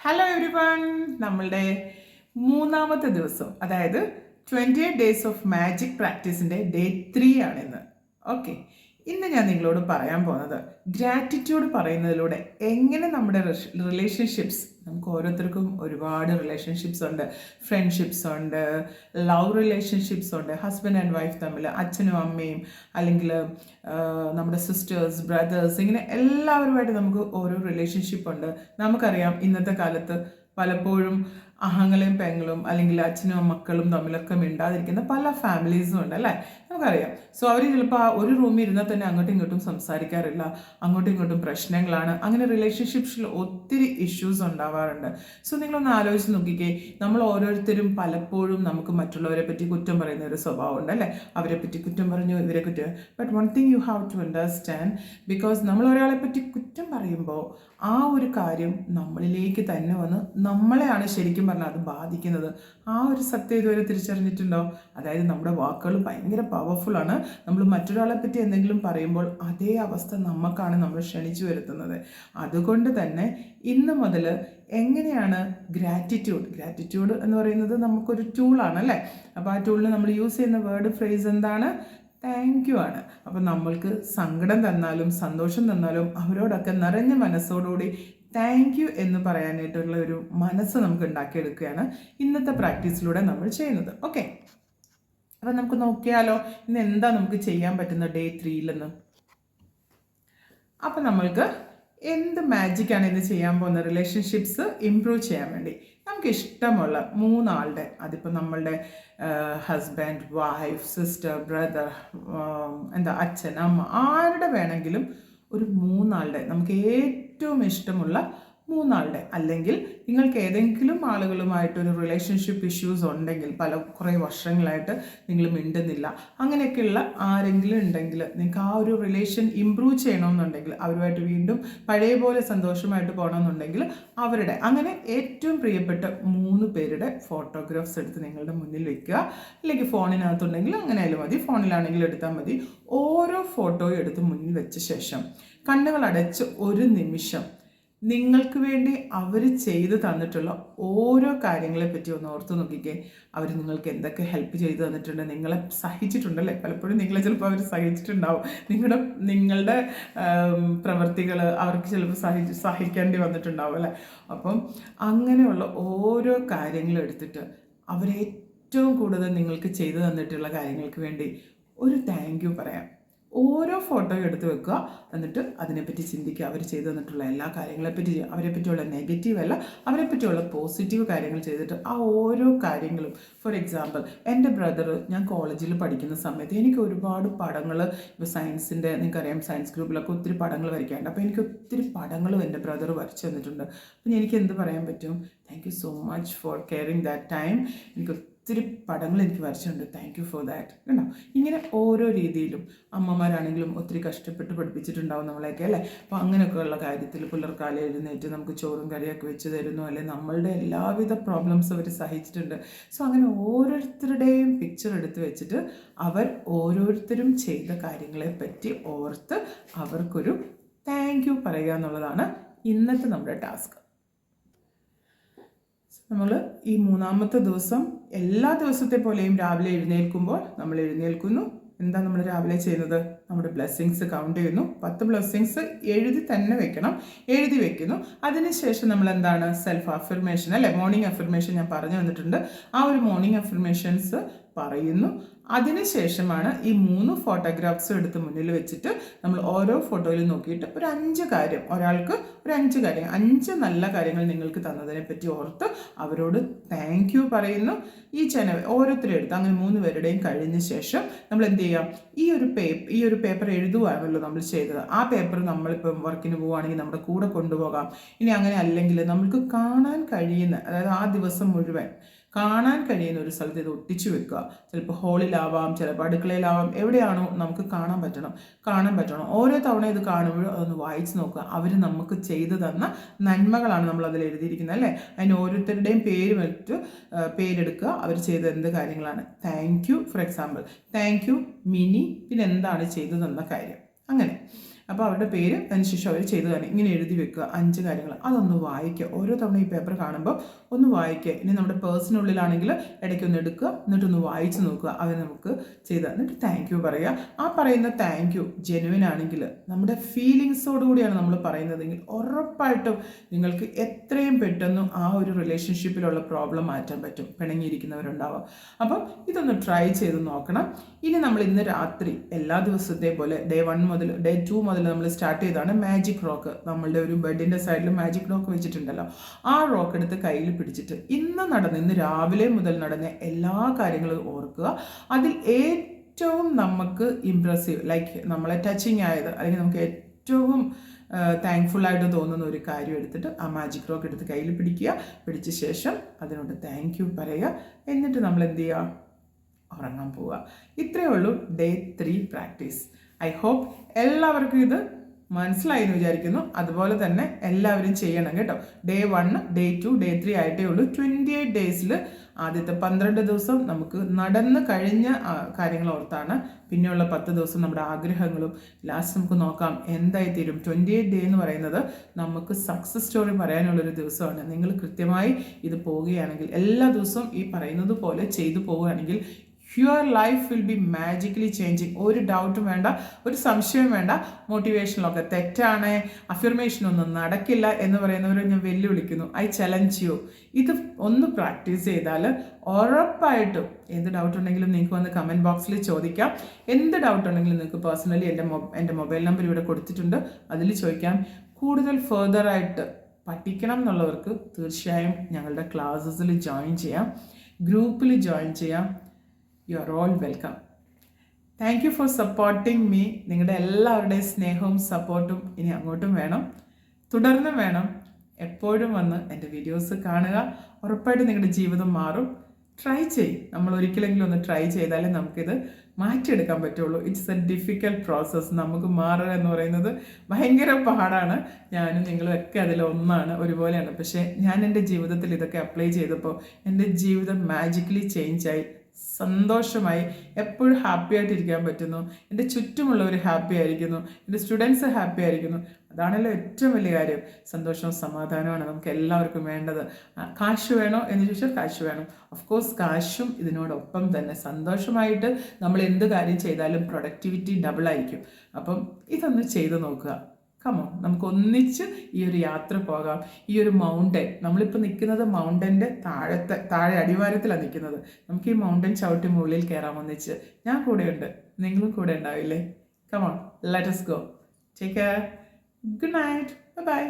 Hello everyone, നമ്മളുടെ മൂന്നാമത്തെ ദിവസം, അതായത് 28 ഡേയ്സ് ഓഫ് മാജിക് പ്രാക്ടീസിൻ്റെ ഡേ 3 ആണിന്ന്. ഓക്കെ, ഇന്ന് ഞാൻ നിങ്ങളോട് പറയാൻ പോകുന്നത് ഗ്രാറ്റിറ്റ്യൂഡ് പറയുന്നതിലൂടെ എങ്ങനെ നമ്മുടെ റിലേഷൻഷിപ്സ്, നമുക്ക് ഓരോരുത്തർക്കും ഒരുപാട് റിലേഷൻഷിപ്സ് ഉണ്ട്. ഫ്രണ്ട്ഷിപ്സ് ഉണ്ട്, ലവ് റിലേഷൻഷിപ്സ് ഉണ്ട്, ഹസ്ബൻഡ് ആൻഡ് വൈഫ് തമ്മിൽ, അച്ഛനും അമ്മയും, അല്ലെങ്കിൽ നമ്മുടെ സിസ്റ്റേഴ്സ്, ബ്രദേഴ്സ്, ഇങ്ങനെ എല്ലാവരുമായിട്ട് നമുക്ക് ഓരോ റിലേഷൻഷിപ്പ് ഉണ്ട്. നമുക്കറിയാം ഇന്നത്തെ കാലത്ത് പലപ്പോഴും അഹങ്ങളും പെങ്ങളും അല്ലെങ്കിൽ അച്ഛനും മക്കളും തമ്മിലൊക്കെ മിണ്ടാതിരിക്കുന്ന പല ഫാമിലീസും ഉണ്ട് അല്ലേ, നമുക്കറിയാം. സോ അവർ ചിലപ്പോൾ ആ ഒരു റൂമിൽ ഇരുന്നാൽ തന്നെ അങ്ങോട്ടും ഇങ്ങോട്ടും സംസാരിക്കാറില്ല, അങ്ങോട്ടും ഇങ്ങോട്ടും പ്രശ്നങ്ങളാണ്. അങ്ങനെ റിലേഷൻഷിപ്സിൽ ഒത്തിരി ഇഷ്യൂസ് ഉണ്ടാവാറുണ്ട്. സോ നിങ്ങളൊന്ന് ആലോചിച്ച് നോക്കിക്കേ, നമ്മൾ ഓരോരുത്തരും പലപ്പോഴും നമുക്ക് മറ്റുള്ളവരെ പറ്റി കുറ്റം പറയുന്ന ഒരു സ്വഭാവം ഉണ്ട് അല്ലേ. അവരെ പറ്റി കുറ്റം പറഞ്ഞു, ഇവരെ കുറ്റം. But one thing you have to understand, because നമ്മൾ ഒരാളെ പറ്റി കുറ്റം പറയുമ്പോൾ ആ ഒരു കാര്യം നമ്മളിലേക്ക് തന്നെ വന്ന് നമ്മളെയാണ് ശരിക്കും പറഞ്ഞാൽ അത് ബാധിക്കുന്നത്. ആ ഒരു സത്യം ഇതുവരെ തിരിച്ചറിഞ്ഞിട്ടുണ്ടോ? അതായത് നമ്മുടെ വാക്കുകൾ ഭയങ്കര പവർഫുള്ളാണ്. നമ്മൾ മറ്റൊരാളെ പറ്റി എന്തെങ്കിലും പറയുമ്പോൾ അതേ അവസ്ഥ നമുക്കാണ് നമ്മൾ ക്ഷണിച്ചു വരുത്തുന്നത്. അതുകൊണ്ട് തന്നെ ഇന്ന് മുതൽ എങ്ങനെയാണ് ഗ്രാറ്റിറ്റ്യൂഡ് എന്ന് പറയുന്നത് നമുക്കൊരു ടൂളാണ് അല്ലേ. അപ്പോൾ ആ ടൂളിന് നമ്മൾ യൂസ് ചെയ്യുന്ന വേർഡ് ഫ്രേസ് എന്താണ്? താങ്ക് യു ആണ്. അപ്പം നമ്മൾക്ക് സങ്കടം തന്നാലും സന്തോഷം തന്നാലും അവരോടൊക്കെ നിറഞ്ഞ മനസ്സോടുകൂടി താങ്ക് യു എന്ന് പറയാനായിട്ടുള്ള ഒരു മനസ്സ് നമുക്ക് ഉണ്ടാക്കിയെടുക്കുകയാണ് ഇന്നത്തെ പ്രാക്ടീസിലൂടെ നമ്മൾ ചെയ്യുന്നത്. ഓക്കെ, അപ്പം നമുക്ക് നോക്കിയാലോ ഇന്ന് എന്താ നമുക്ക് ചെയ്യാൻ പറ്റുന്ന ഡേ 3 അപ്പം നമ്മൾക്ക് എന്ത് മാജിക്കാണ് ഇന്ന് ചെയ്യാൻ പോകുന്ന റിലേഷൻഷിപ്സ് ഇംപ്രൂവ് ചെയ്യാൻ വേണ്ടി. നമുക്ക് ഇഷ്ടമുള്ള 3 ആളുടെ, അതിപ്പോൾ നമ്മളുടെ ഹസ്ബൻഡ്, വൈഫ്, സിസ്റ്റർ, ബ്രദർ, അച്ഛൻ, അമ്മ, ആരുടെ വേണമെങ്കിലും ഒരു 3 ആളുടെ, നമുക്ക് ഏറ്റവും ഇഷ്ടമുള്ള 3 ആളുടെ, അല്ലെങ്കിൽ നിങ്ങൾക്ക് ഏതെങ്കിലും ആളുകളുമായിട്ടൊരു റിലേഷൻഷിപ്പ് ഇഷ്യൂസ് ഉണ്ടെങ്കിൽ, കുറേ വർഷങ്ങളായിട്ട് നിങ്ങൾ മിണ്ടുന്നില്ല, അങ്ങനെയൊക്കെയുള്ള ആരെങ്കിലും ഉണ്ടെങ്കിൽ, നിങ്ങൾക്ക് ആ ഒരു റിലേഷൻ ഇമ്പ്രൂവ് ചെയ്യണമെന്നുണ്ടെങ്കിൽ, അവരുമായിട്ട് വീണ്ടും പഴയ പോലെ സന്തോഷമായിട്ട് പോകണമെന്നുണ്ടെങ്കിൽ അവരുടെ, അങ്ങനെ ഏറ്റവും പ്രിയപ്പെട്ട 3 പേരുടെ ഫോട്ടോഗ്രാഫ്സ് എടുത്ത് നിങ്ങളുടെ മുന്നിൽ വെക്കുക. അല്ലെങ്കിൽ ഫോണിനകത്തുണ്ടെങ്കിൽ അങ്ങനെ ആയാലും മതി, ഫോണിലാണെങ്കിലും എടുത്താൽ മതി. ഓരോ ഫോട്ടോയും എടുത്ത് മുന്നിൽ വെച്ച ശേഷം കണ്ണുകൾ അടച്ച് ഒരു നിമിഷം നിങ്ങൾക്ക് വേണ്ടി അവർ ചെയ്തു തന്നിട്ടുള്ള ഓരോ കാര്യങ്ങളെ പറ്റി ഒന്ന് ഓർത്ത് നോക്കിക്കേ. അവർ നിങ്ങൾക്ക് എന്തൊക്കെ ഹെൽപ്പ് ചെയ്തു തന്നിട്ടുണ്ട്, നിങ്ങളെ സഹിച്ചിട്ടുണ്ടല്ലേ. പലപ്പോഴും നിങ്ങളെ ചിലപ്പോൾ അവർ സഹിച്ചിട്ടുണ്ടാവും. നിങ്ങളുടെ പ്രവൃത്തികൾ അവർക്ക് ചിലപ്പോൾ സഹിക്കേണ്ടി വന്നിട്ടുണ്ടാവും അല്ലേ. അപ്പം അങ്ങനെയുള്ള ഓരോ കാര്യങ്ങളും എടുത്തിട്ട് അവരേറ്റവും കൂടുതൽ നിങ്ങൾക്ക് ചെയ്തു തന്നിട്ടുള്ള കാര്യങ്ങൾക്ക് വേണ്ടി ഒരു താങ്ക് യു പറയാം. ഓരോ ഫോട്ടോയും എടുത്ത് വെക്കുക, എന്നിട്ട് അതിനെപ്പറ്റി ചിന്തിക്കുക. അവർ ചെയ്തു തന്നിട്ടുള്ള എല്ലാ കാര്യങ്ങളെപ്പറ്റി, അവരെ പറ്റിയുള്ള നെഗറ്റീവ് അല്ല, അവരെ പറ്റിയുള്ള പോസിറ്റീവ് കാര്യങ്ങൾ ചെയ്തിട്ട് ആ ഓരോ കാര്യങ്ങളും. ഫോർ എക്സാമ്പിൾ, എൻ്റെ ബ്രദർ, ഞാൻ കോളേജിൽ പഠിക്കുന്ന സമയത്ത് എനിക്ക് ഒരുപാട് പടങ്ങൾ, ഇപ്പോൾ സയൻസിൻ്റെ, നിങ്ങൾക്കറിയാം സയൻസ് ഗ്രൂപ്പിലൊക്കെ ഒത്തിരി പടങ്ങൾ വരയ്ക്കാറുണ്ട്. അപ്പോൾ എനിക്ക് ഒത്തിരി പടങ്ങളും എൻ്റെ ബ്രദർ വരച്ചു തന്നിട്ടുണ്ട്. അപ്പം എനിക്ക് എന്ത് പറയാൻ പറ്റും? Thank you so much for caring that time. എനിക്ക് ഒത്തിരി പടങ്ങൾ എനിക്ക് വരച്ചിട്ടുണ്ട്, താങ്ക് യു ഫോർ ദാറ്റ്. കണ്ടോ, ഇങ്ങനെ ഓരോ രീതിയിലും അമ്മമാരാണെങ്കിലും ഒത്തിരി കഷ്ടപ്പെട്ട് പഠിപ്പിച്ചിട്ടുണ്ടാവും നമ്മളെയൊക്കെ അല്ലേ. അപ്പോൾ അങ്ങനെയൊക്കെയുള്ള കാര്യത്തിൽ പുലർക്കാലം എഴുന്നേറ്റ് നമുക്ക് ചോറും കറിയൊക്കെ വെച്ച് തരുന്നു, അല്ലെ നമ്മളുടെ എല്ലാവിധ പ്രോബ്ലംസ് അവർ സഹിച്ചിട്ടുണ്ട്. സോ അങ്ങനെ ഓരോരുത്തരുടെയും പിക്ചർ എടുത്ത് വെച്ചിട്ട് അവർ ഓരോരുത്തരും ചെയ്ത കാര്യങ്ങളെ പറ്റി ഓർത്ത് അവർക്കൊരു താങ്ക് യു പറയുക എന്നുള്ളതാണ് ഇന്നത്തെ നമ്മുടെ ടാസ്ക്. നമ്മൾ ഈ മൂന്നാമത്തെ ദിവസം എല്ലാ ദിവസത്തെ പോലെയും രാവിലെ എഴുന്നേൽക്കുമ്പോൾ നമ്മൾ എഴുന്നേൽക്കുന്നു. എന്താ നമ്മൾ രാവിലെ ചെയ്യുന്നത്? നമ്മുടെ ബ്ലെസ്സിങ്സ് കൗണ്ട് ചെയ്യുന്നു. 10 ബ്ലെസ്സിങ്സ് എഴുതി തന്നെ വെക്കണം, എഴുതി വെക്കുന്നു. അതിനുശേഷം നമ്മൾ എന്താണ്? സെൽഫ് അഫർമേഷൻ അല്ലേ, മോർണിംഗ് അഫർമേഷൻ ഞാൻ പറഞ്ഞു തന്നിട്ടുണ്ട്. ആ ഒരു മോർണിംഗ് അഫർമേഷൻസ് പറയുന്നു. അതിനുശേഷമാണ് ഈ 3 ഫോട്ടോഗ്രാഫ്സും എടുത്ത് മുന്നിൽ വെച്ചിട്ട് നമ്മൾ ഓരോ ഫോട്ടോയിൽ നോക്കിയിട്ട് ഒരു 5 കാര്യം, ഒരാൾക്ക് ഒരു 5 കാര്യം, 5 നല്ല കാര്യങ്ങൾ നിങ്ങൾക്ക് തന്നതിനെ പറ്റി ഓർത്ത് അവരോട് താങ്ക് യു പറയുന്നു. ഈ ഓരോരുത്തരും എടുത്ത് അങ്ങനെ 3 പേരുടെയും കഴിഞ്ഞ ശേഷം നമ്മൾ എന്ത് ചെയ്യാം? ഈ ഒരു പേപ്പർ എഴുതുവാണല്ലോ നമ്മൾ ചെയ്തത്. ആ പേപ്പർ നമ്മളിപ്പം വർക്കിന് പോവുകയാണെങ്കിൽ നമ്മുടെ കൂടെ കൊണ്ടുപോകാം. ഇനി അങ്ങനെ അല്ലെങ്കിൽ നമ്മൾക്ക് കാണാൻ കഴിയുന്ന, അതായത് ആ ദിവസം മുഴുവൻ കാണാൻ കഴിയുന്ന ഒരു സ്ഥലത്ത് ഇത് ഒട്ടിച്ചു വെക്കുക. ചിലപ്പോൾ ഹോളിലാവാം, ചിലപ്പോൾ അടുക്കളയിലാവാം, എവിടെയാണോ നമുക്ക് കാണാൻ പറ്റണം. ഓരോ തവണ ഇത് കാണുമ്പോഴും അതൊന്ന് വായിച്ച് നോക്കുക. അവർ നമുക്ക് ചെയ്തു തന്ന നന്മകളാണ് നമ്മൾ അതിൽ എഴുതിയിരിക്കുന്നത് അല്ലേ. അതിന് ഓരോരുത്തരുടെയും പേരെടുക്കുക, അവർ ചെയ്ത എന്ത് കാര്യങ്ങളാണ്. Thank you, for example thank you mini, പിന്നെ എന്താണ് ചെയ്തു തന്ന കാര്യം. അങ്ങനെ അപ്പോൾ അവരുടെ പേര് അതിനുശേഷം അവർ ചെയ്തു തന്നെ ഇങ്ങനെ എഴുതി വെക്കുക 5 കാര്യങ്ങൾ. അതൊന്ന് വായിക്കുക. ഓരോ തവണ ഈ പേപ്പർ കാണുമ്പോൾ ഒന്ന് വായിക്കുക. ഇനി നമ്മുടെ പേഴ്സിനുള്ളിലാണെങ്കിൽ ഇടയ്ക്കൊന്ന് എടുക്കുക, എന്നിട്ടൊന്ന് വായിച്ച് നോക്കുക. അവർ നമുക്ക് ചെയ്ത് എന്നിട്ട് താങ്ക് യു പറയുക. ആ പറയുന്ന താങ്ക് യു ജെനുവിൻ ആണെങ്കിൽ നമ്മുടെ ഫീലിങ്സോട് കൂടിയാണ് നമ്മൾ പറയുന്നതെങ്കിൽ ഉറപ്പായിട്ടും നിങ്ങൾക്ക് എത്രയും പെട്ടെന്ന് ആ ഒരു റിലേഷൻഷിപ്പിലുള്ള പ്രോബ്ലം മാറ്റാൻ പറ്റും. പിണങ്ങിയിരിക്കുന്നവരുണ്ടാവാം. അപ്പം ഇതൊന്ന് ട്രൈ ചെയ്ത് നോക്കണം. ഇനി നമ്മൾ ഇന്ന് രാത്രി എല്ലാ ദിവസത്തെ പോലെ ഡേ 1 മുതൽ ഡേ 2 മുതൽ നമ്മൾ സ്റ്റാർട്ട് ചെയ്താണ് മാജിക് റോക്ക്. നമ്മളുടെ ഒരു ബെഡിൻ്റെ സൈഡിൽ മാജിക് റോക്ക് വെച്ചിട്ടുണ്ടല്ലോ, ആ റോക്ക് എടുത്ത് കയ്യിൽ പിടിച്ചിട്ട് ഇന്ന് രാവിലെ മുതൽ നടന്ന എല്ലാ കാര്യങ്ങളും ഓർക്കുക. അതിൽ ഏറ്റവും നമുക്ക് ഇംപ്രസീവ് നമ്മളെ ടച്ചിങ് ആയത് അല്ലെങ്കിൽ നമുക്ക് ഏറ്റവും താങ്ക്ഫുള്ളായിട്ട് തോന്നുന്ന ഒരു കാര്യം എടുത്തിട്ട് ആ മാജിക് റോക്ക് എടുത്ത് കയ്യിൽ പിടിച്ച ശേഷം അതിനോട് താങ്ക് യു പറയുക. എന്നിട്ട് നമ്മൾ എന്ത് ചെയ്യുക, ഉറങ്ങാൻ പോവുക. ഇത്രയേ ഉള്ളൂ ഡേ 3 പ്രാക്ടീസ്. ഐ ഹോപ്പ് എല്ലാവർക്കും ഇത് മനസ്സിലായി എന്ന് വിചാരിക്കുന്നു. അതുപോലെ തന്നെ എല്ലാവരും ചെയ്യണം കേട്ടോ. ഡേ 1, ഡേ 2, ഡേ 3 ആയിട്ടേ ഉള്ളൂ. 28 ഡേയ്സിൽ ആദ്യത്തെ 12 ദിവസം നമുക്ക് നടന്ന് കഴിഞ്ഞ കാര്യങ്ങൾ ഓർത്താണ്. പിന്നെയുള്ള 10 ദിവസം നമ്മുടെ ആഗ്രഹങ്ങളും ലാസ്റ്റ് നമുക്ക് നോക്കാം എന്തായി തീരും. 28 ഡേ എന്ന് പറയുന്നത് നമുക്ക് സക്സസ് സ്റ്റോറി പറയാനുള്ളൊരു ദിവസമാണ്. നിങ്ങൾ കൃത്യമായി ഇത് പോവുകയാണെങ്കിൽ, എല്ലാ ദിവസവും ഈ പറയുന്നത് പോലെ ചെയ്തു പോവുകയാണെങ്കിൽ your life will be magically changing. ഒരു ഡൗട്ടും വേണ്ട, ഒരു സംശയവും വേണ്ട. മോട്ടിവേഷനിലൊക്കെ തെറ്റാണ്, അഫിർമേഷനൊന്നും നടക്കില്ല എന്ന് പറയുന്നവരെ ഞാൻ വെല്ലുവിളിക്കുന്നു. I challenge U. ഇത് ഒന്ന് പ്രാക്ടീസ് ചെയ്താൽ ഉറപ്പായിട്ടും എന്ത് ഡൗട്ട് ഉണ്ടെങ്കിലും നിങ്ങൾക്ക് വന്ന് കമൻറ്റ് ബോക്സിൽ ചോദിക്കാം. എന്ത് ഡൗട്ട് ഉണ്ടെങ്കിലും നിങ്ങൾക്ക് പേഴ്സണലി എൻ്റെ മൊബൈൽ നമ്പർ ഇവിടെ കൊടുത്തിട്ടുണ്ട്, അതിൽ ചോദിക്കാം. കൂടുതൽ ഫെർദറായിട്ട് പഠിക്കണം എന്നുള്ളവർക്ക് തീർച്ചയായും ഞങ്ങളുടെ ക്ലാസ്സസിൽ ജോയിൻ ചെയ്യാം, ഗ്രൂപ്പിൽ ജോയിൻ ചെയ്യാം. You are all welcome. Thank you for supporting me. നിങ്ങളുടെ എല്ലാവരുടെയും സ്നേഹവും സപ്പോർട്ടും ഇനി അങ്ങോട്ടും വേണം, തുടർന്നും വേണം. എപ്പോഴും വന്ന് എൻ്റെ വീഡിയോസ് കാണുക. ഉറപ്പായിട്ടും നിങ്ങളുടെ ജീവിതം മാറും. ട്രൈ ചെയ്യും. നമ്മൾ ഒരിക്കലെങ്കിലും ഒന്ന് ട്രൈ ചെയ്താലേ നമുക്കിത് മാറ്റിയെടുക്കാൻ പറ്റുള്ളൂ. It's A difficult process. നമുക്ക് മാറുക എന്ന് പറയുന്നത് ഭയങ്കര പാടാണ്. ഞാനും നിങ്ങളും ഒക്കെ അതിലൊന്നാണ്, ഒരുപോലെയാണ്. പക്ഷേ ഞാൻ എൻ്റെ ജീവിതത്തിൽ ഇതൊക്കെ അപ്ലൈ ചെയ്തപ്പോൾ എൻ്റെ ജീവിതം മാജിക്കലി ചേഞ്ചായി, സന്തോഷമായി, എപ്പോഴും ഹാപ്പി ആയിട്ടിരിക്കാൻ പറ്റുന്നു. എൻ്റെ ചുറ്റുമുള്ളവർ ഹാപ്പി ആയിരിക്കുന്നു, എൻ്റെ സ്റ്റുഡൻസ് ഹാപ്പി ആയിരിക്കുന്നു. അതാണല്ലോ ഏറ്റവും വലിയ കാര്യം. സന്തോഷവും സമാധാനമാണ് നമുക്ക് എല്ലാവർക്കും വേണ്ടത്. കാശ് വേണോ എന്ന് ചോദിച്ചാൽ കാശ് വേണം. ഓഫ് കോഴ്സ് കാശും ഇതിനോടൊപ്പം തന്നെ സന്തോഷമായിട്ട് നമ്മൾ എന്ത് കാര്യം ചെയ്താലും പ്രൊഡക്ടിവിറ്റി ഡബിളായിരിക്കും. അപ്പം ഇതൊന്ന് ചെയ്ത് നോക്കുക. കമോൺ, നമുക്ക് ഒന്നിച്ച് ഈ ഒരു യാത്ര പോകാം. ഈ ഒരു മൗണ്ടൻ, നമ്മളിപ്പോൾ നിൽക്കുന്നത് മൗണ്ടൻ്റെ താഴെ അടിവാരത്തിലാണ് നിൽക്കുന്നത്. നമുക്ക് ഈ മൗണ്ടൻ ചവിട്ടി മുകളിൽ കയറാം ഒന്നിച്ച്. ഞാൻ കൂടെയുണ്ട്, നിങ്ങളും കൂടെ ഉണ്ടാവില്ലേ? Come on, let us go. Take care. Good night. Bye-bye.